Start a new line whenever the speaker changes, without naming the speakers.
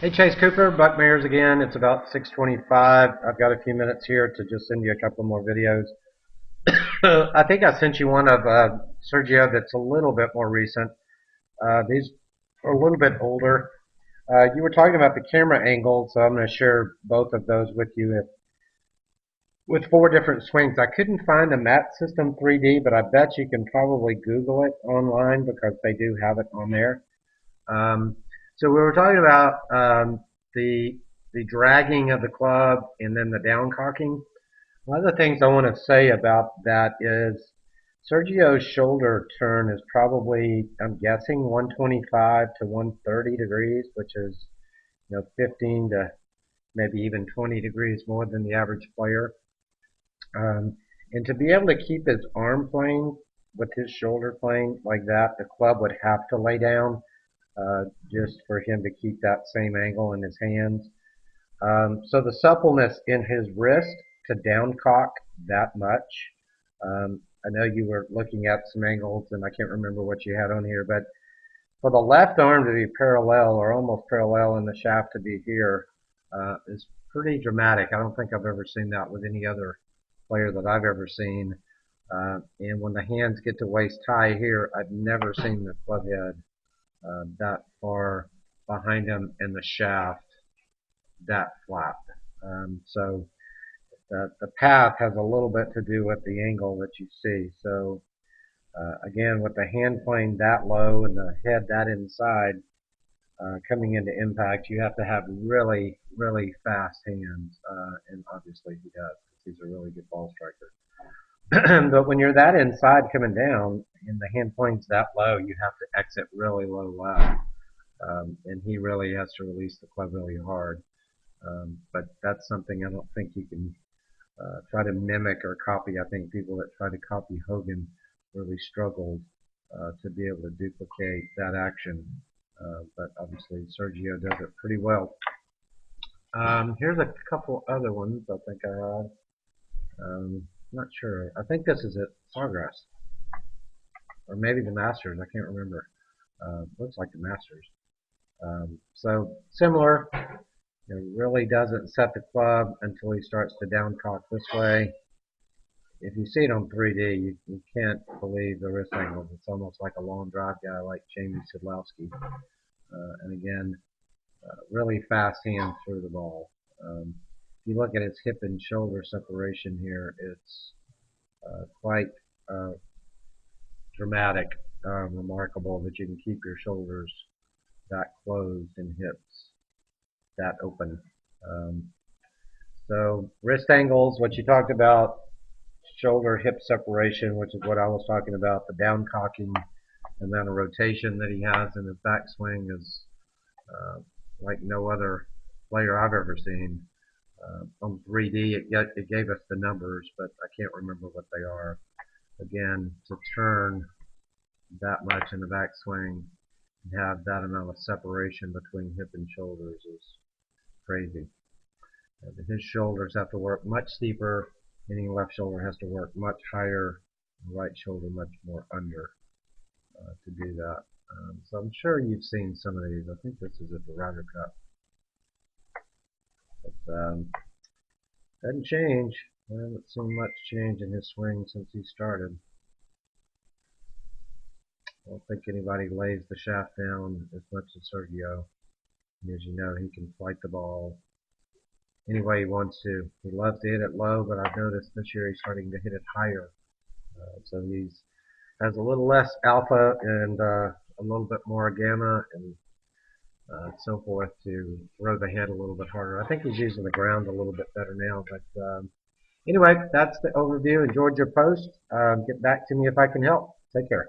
Hey Chase Cooper, Buck Mears again. It's about 6:25. I've got a few minutes here to just send you a couple more videos. I think I sent you one of Sergio that's a little bit more recent. These are a little bit older. You were talking about the camera angle, so I'm going to share both of those with you. With four different swings, I couldn't find the Mat System 3D, but I bet you can probably Google it online because they do have it on there. Um, so we were talking about the the dragging of the club and then the down cocking. One of the things I want to say about that is Sergio's shoulder turn is probably, I'm guessing, 125 to 130 degrees, which is 15 to maybe even 20 degrees more than the average player. And to be able to keep his arm plane with his shoulder plane like that, the club would have to lay down just for him to keep that same angle in his hands. So the suppleness in his wrist to down cock that much. I know you were looking at some angles, and I can't remember what you had on here, but for the left arm to be parallel or almost parallel and the shaft to be here is pretty dramatic. I don't think I've ever seen that with any other player that I've ever seen. And when the hands get to waist high here, I've never seen the club head that far behind him and the shaft that flat. So the path has a little bit to do with the angle that you see. So again, with the hand plane that low and the head that inside coming into impact, you have to have really, really fast hands. And obviously he does because he's a really good ball striker. But when you're that inside coming down and the hand plane's that low, you have to exit really low left. And he really has to release the club really hard. But that's something I don't think you can try to mimic or copy. I think people that try to copy Hogan really struggled to be able to duplicate that action. But obviously Sergio does it pretty well. Here's a couple other ones I think I had. Not sure. I think this is it. Progress. Or maybe the Masters. I can't remember. Looks like the Masters. So similar. It really doesn't set the club until he starts to downcock this way. If you see it on 3D, you can't believe the wrist angles. It's almost like a long drive guy like Jamie Sidlowski. And again, really fast hands through the ball. If you look at his hip and shoulder separation here, it's quite dramatic, remarkable that you can keep your shoulders that closed and hips that open. So wrist angles, what you talked about, shoulder hip separation, which is what I was talking about, the down cocking, the amount of rotation that he has in his backswing is like no other player I've ever seen. On 3D, it gave us the numbers, but I can't remember what they are. Again, to turn that much in the backswing and have that amount of separation between hip and shoulders is crazy. His shoulders have to work much steeper, meaning left shoulder has to work much higher, right shoulder much more under to do that. So I'm sure you've seen some of these. I think this is at the Ryder Cup. But doesn't change. I haven't seen much change in his swing since he started. I don't think anybody lays the shaft down as much as Sergio. And as you know, he can flight the ball any way he wants to. He loves to hit it low, but I've noticed this year he's starting to hit it higher. So he's has a little less alpha and a little bit more gamma and so forth to throw the head a little bit harder. I think he's using the ground a little bit better now. But anyway, that's the overview. Enjoyed your post. Get back to me if I can help. Take care.